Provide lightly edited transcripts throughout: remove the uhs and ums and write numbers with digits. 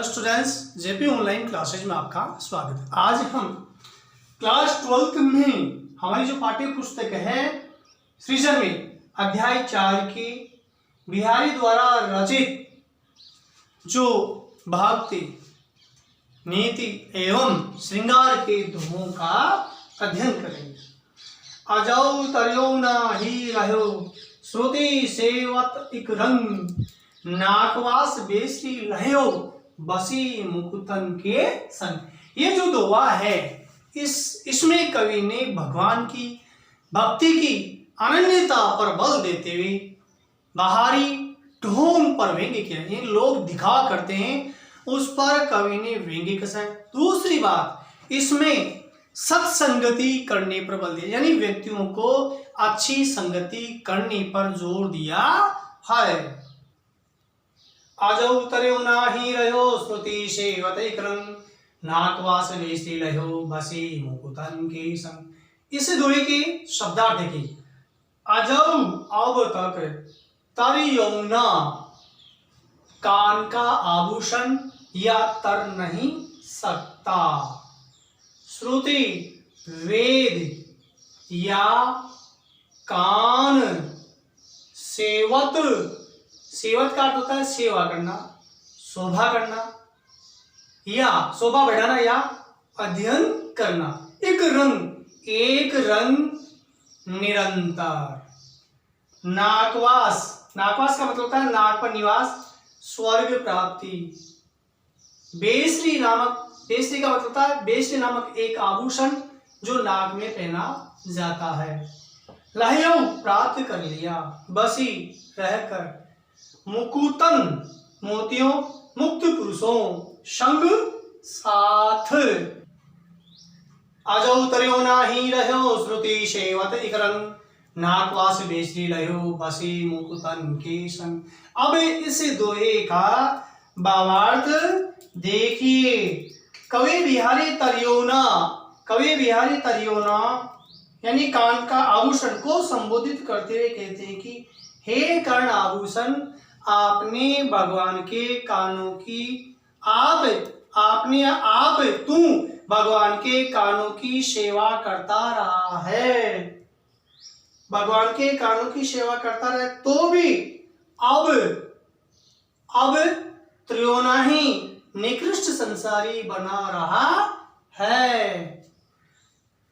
Hello students, JP online classes में आपका स्वागत है। आज हम क्लास 12th में हमारी जो पाठ्य पुस्तक है सृजन में अध्याय 4 की बिहारी द्वारा रचित जो भक्ति, नीति एवं श्रृंगार के दोहों का अध्ययन करेंगे। अजौ तर्यो नाही रहो श्रुति सेवत इक रंग, नाकवास बेसी लहयो बसी मुकुतन के संग। ये जो दोहा है इसमें कवि ने भगवान की भक्ति की अनन्यता पर बल देते हुए बाहरी ढोंग पर व्यंग्य किया। ये लोग दिखावा करते हैं, उस पर कवि ने व्यंग्य कसा है। दूसरी बात, इसमें सत्संगति करने पर बल दिया, यानी व्यक्तियों को अच्छी संगति करने पर जोर दिया है। आजौ तर्यो नाही रहो श्रुति सेवत इक रंग, नाकवास बेसी लहो बसी मुकुतन के संग। इस दोहे के शब्दार्थ की अजौ अब तक तर्यो ना कान का आभूषण या तर नहीं सकता, श्रुति वेद या कान, सेवत का अर्थ होता है सेवा करना, शोभा करना या शोभा बढ़ाना या अध्ययन करना। एक रंग निरंतर। नाकवास का मतलब होता है नाक पर निवास, स्वर्ग प्राप्ति। बेसरी का मतलब होता है बेसरी नामक एक आभूषण जो नाक में पहना जाता है। लहयो प्राप्त कर लिया, बसी रहकर, मुकुतन मोतियों, मुक्त पुरुषों संग साथ। अजौ तर्यो नाही रहो श्रुति सेवत इक रंग, नाकवास बेसरी लहो बसी मुकुतन के संग। अब इस दोहे का भावार्थ देखिए। कवि बिहारी तर्योना यानी कान का आभूषण को संबोधित करते हुए कहते हैं कि हे कर्ण आभूषण, आपने भगवान के कानों की तू भगवान के कानों की सेवा करता रहा है, भगवान के कानों की सेवा करता रहे, तो भी अब त्रियोना ही निकृष्ट संसारी बना रहा है।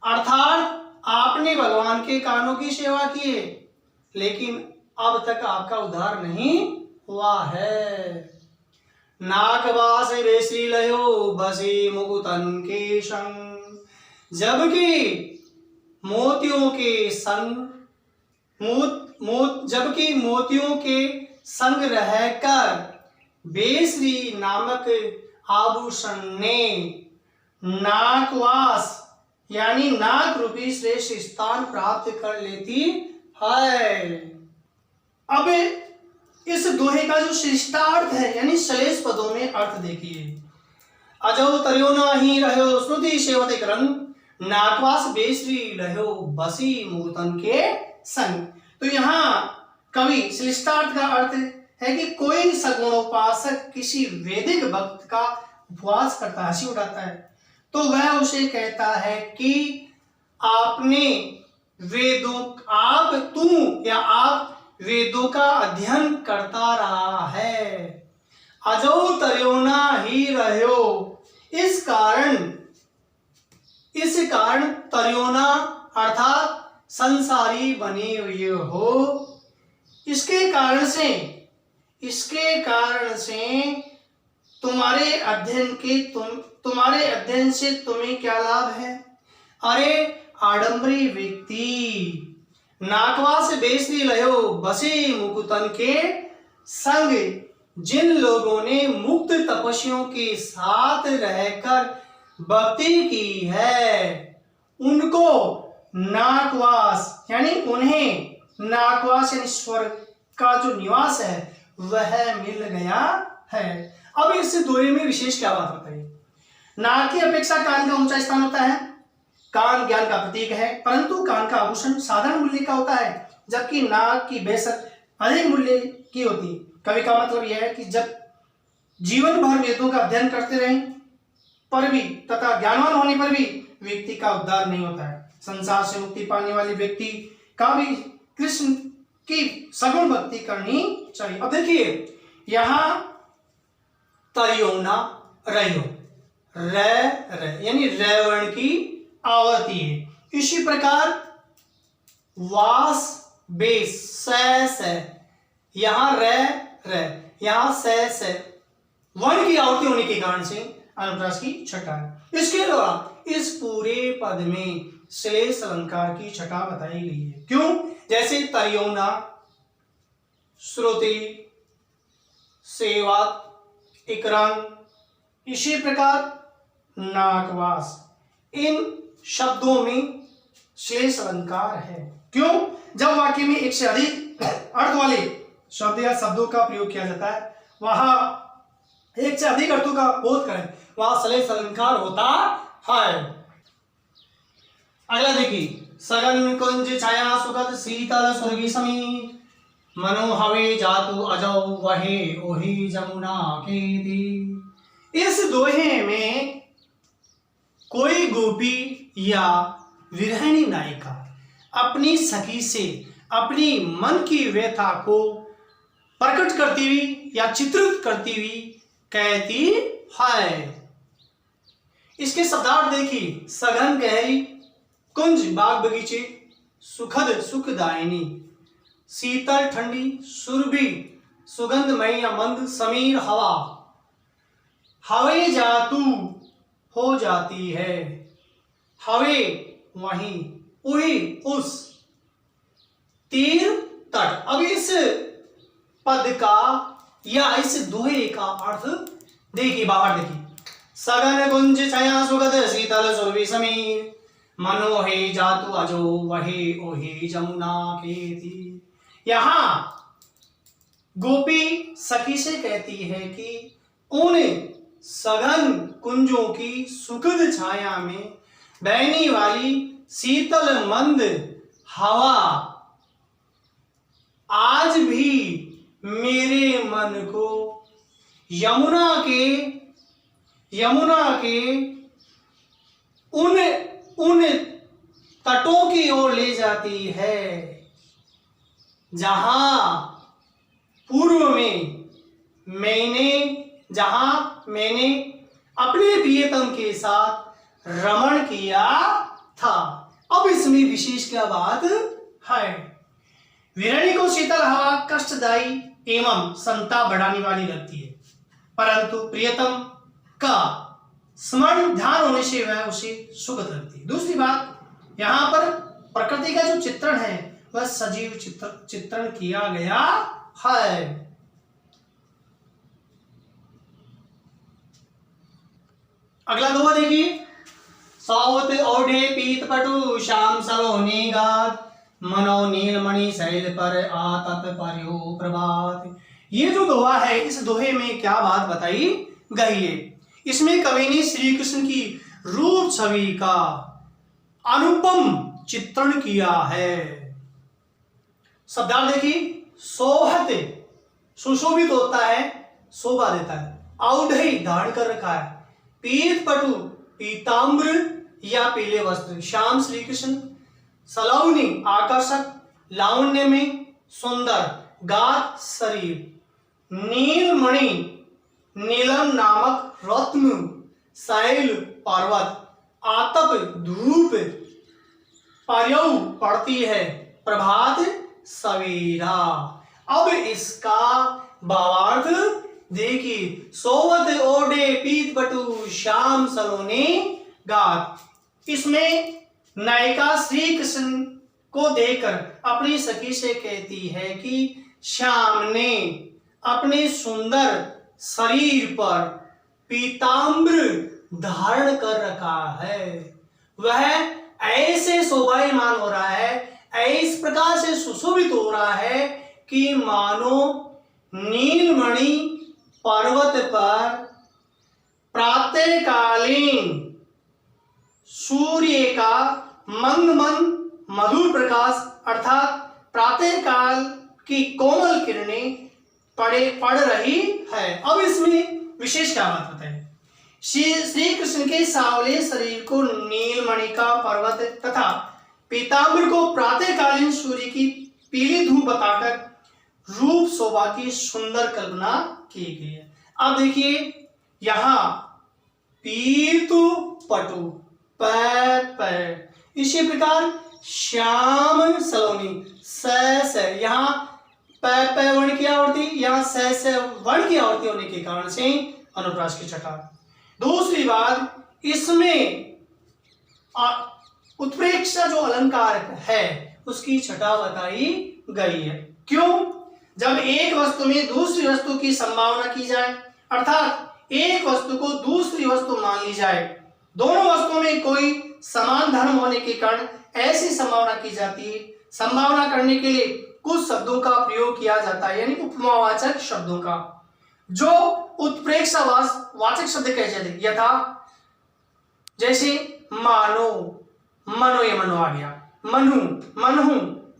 अर्थात आपने भगवान के कानों की सेवा की है, लेकिन अब तक आपका उद्धार नहीं हुआ है। नाकवास बेसी लहो बसी मुकुतन के संग, जबकि मोतियों के संग रहकर बेसरी नामक आभूषण ने नाकवास यानी नाक रूपी श्रेष्ठ स्थान प्राप्त कर लेती है। अब इस दोहे का जो शिष्टार्थ है यानी श्लेष पदों में अर्थ देखिए। अजौ तर्यो नाही रहो श्रुति सेवत इक रंग, नाकवास बेसरी लहो बसी मुकुतन के संग। तो यहाँ कवि शिष्टार्थ का अर्थ है कि कोई सगुणोपासक किसी वैदिक भक्त का उपवास करता, हंसी उठाता है, तो वह उसे कहता है कि आप वेदों का अध्ययन करता रहा है। अजौ तर्यो नाही रहो, इस कारण तर्योना अर्थात संसारी बने हुए हो। इसके कारण से तुम्हारे अध्ययन से तुम्हें क्या लाभ है? अरे आडंबरी व्यक्ति, नाकवास बेसरी लहो बसी मुकुतन के संग जिन लोगों ने मुक्त तपस्वियों के साथ रहकर भक्ति की है, उनको नाकवास यानी स्वर्ग का जो निवास है वह मिल गया है। अब इस दोहे में विशेष क्या बात बताइए। नाक की अपेक्षा कान का ऊंचा स्थान होता है। कान ज्ञान का प्रतीक है, परंतु कान का आभूषण साधारण मूल्य का होता है, जबकि नाक की बेसत अधिक मूल्य की होती है। कवि का मतलब यह है कि जब जीवन भर वेदों का अध्ययन करते रहे पर भी तथा ज्ञानवान होने पर भी व्यक्ति का उद्धार नहीं होता है। संसार से मुक्ति पाने वाले व्यक्ति का भी कृष्ण की सगुण भक्ति करनी चाहिए। अब देखिए यहां तरियोना रयो रे यानी रेवण की आवर्ती है। इसी प्रकार वास बेस से यहां रे यहां से वर्ण की आवर्ती होने के कारण से अनुप्रास की छटा है। इसके अलावा इस पूरे पद में श्लेष अलंकार की छटा बताई गई है। क्यों? जैसे तरियोना, श्रुति, सेवक, इकरंग, इसी प्रकार नाकवास, इन शब्दों में श्लेष अलंकार है। क्यों? जब वाक्य में एक से अधिक अर्थ वाले शब्द या शब्दों का प्रयोग किया जाता है, वहां एक से अधिक अर्थों का बोध करें, वहां श्लेष अलंकार होता है। अगला देखिए, सगन कुंज छाया सुगत शीतल स्वर्गी समीर, मनो हवे जातु अजौ वहे ओहि जमुना के दी। इस दोहे में कोई गोपी या विरहिणी नायिका अपनी सखी से अपनी मन की व्यथा को प्रकट करती हुई या चित्रित करती हुई कहती है। इसके शब्दार्थ देखिए, सघन गहरी, कुंज बाग बगीचे, सुखद सुखदायिनी, शीतल ठंडी, सुरभि सुगंधमय या मंद, समीर हवा, हवे जातु हो जाती है, हवे वहीं, उही उस, तीर तट। अब इस पद का या इस दोहे का अर्थ देखिए, बाहर देखिए, सगन कुंज छाया सुगत शीतल सुरभि समीर, मनो हे जातु अजो वहे ओहे जमुना के ती। यहां गोपी सखी से कहती है कि उन सघन कुंजों की सुखद छाया में बहने वाली शीतल मंद हवा आज भी मेरे मन को यमुना के उन तटों की ओर ले जाती है जहां पूर्व में मैंने अपने प्रियतम के साथ रमण किया था। अब इसमें विशेष क्या बात है? विरणी को शीतल हवा कष्टदायी एवं संताप बढ़ाने वाली लगती है, परंतु प्रियतम का स्मरण ध्यान होने से वह उसे सुखद लगती है। दूसरी बात, यहां पर प्रकृति का जो चित्रण है वह सजीव चित्रण किया गया है। अगला दोहा देखिए, सावत ओढ़े पीत पटु श्याम सलोनी गात, मनो नीलमणि शैल पर आतत पर्यो प्रभात। ये जो दोहा है, इस दोहे में क्या बात बताई गई है? इसमें कवि ने श्री कृष्ण की रूप छवि का अनुपम चित्रण किया है। शब्दार्थ देखिए, सोहत सुशोभित होता है, शोभा देता है, औढ़ई धारण कर रखा है, पीत पटु पीताम्र या पीले वस्त्र, श्याम श्री कृष्ण, सलौनी आकर्षक, लावण्य में सुंदर, गात शरीर, नीलमणि नीलम नामक रत्न, शैल पर्वत, आतप धूप, पर्यौ पड़ती है, प्रभात सवेरा। अब इसका भावार्थ देखिए, सोवत ओढ़े पीत पटु श्याम सलोने गात। इसमें नायिका श्री कृष्ण को देखकर अपनी सखी से कहती है कि श्याम ने अपने सुंदर शरीर पर पीताम्र धारण कर रखा है, वह ऐसे शोभायमान हो रहा है, इस प्रकार से सुशोभित हो रहा है कि मानो नीलमणि पर्वत पर प्रातःकालीन सूर्य का मंद मंद मधुर प्रकाश अर्थात प्रातःकाल की कोमल किरणें पड़ रही है। अब इसमें विशेष क्या बात बताइए? श्री कृष्ण के सांवले शरीर को नीलमणि का पर्वत तथा पीताम्बर को प्रातःकालीन सूर्य की पीली धूप बताकर रूप शोभा की सुंदर कल्पना की गई है। अब देखिए यहां पीतु पटु पै, इसी प्रकार श्याम सलोनी स, यहां पै वर्ण की आवृत्ति, यहां स वर्ण की आवृत्ति होने के कारण से अनुप्रास की छटा। दूसरी बात, इसमें उत्प्रेक्षा जो अलंकार है उसकी छटा बताई गई है। क्यों? जब एक वस्तु में दूसरी वस्तु की संभावना की जाए, अर्थात एक वस्तु को दूसरी वस्तु मान ली जाए, दोनों वस्तुओं में कोई समान धर्म होने के कारण ऐसी संभावना की जाती है। संभावना करने के लिए कुछ शब्दों का प्रयोग किया जाता है, यानी उपमावाचक शब्दों का, जो उत्प्रेक्षा वाचक शब्द कहे जाते, यथा जैसे मानो, मनो ये मनो आ गया, मनु, मनहु,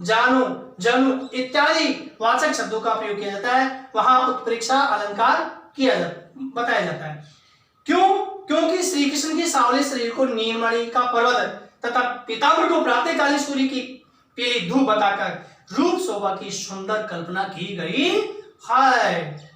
जानो, जनु इत्यादि वाचक शब्दों का प्रयोग किया जाता है, वहां उत्प्रेक्षा अलंकार बताया जाता है। क्यों? क्योंकि श्री कृष्ण के सांवले शरीर को नीलमणि का पर्वत तथा पीताम्बर को प्रातःकालीन सूर्य की पीली धूप बताकर रूप शोभा की सुंदर कल्पना की गई है।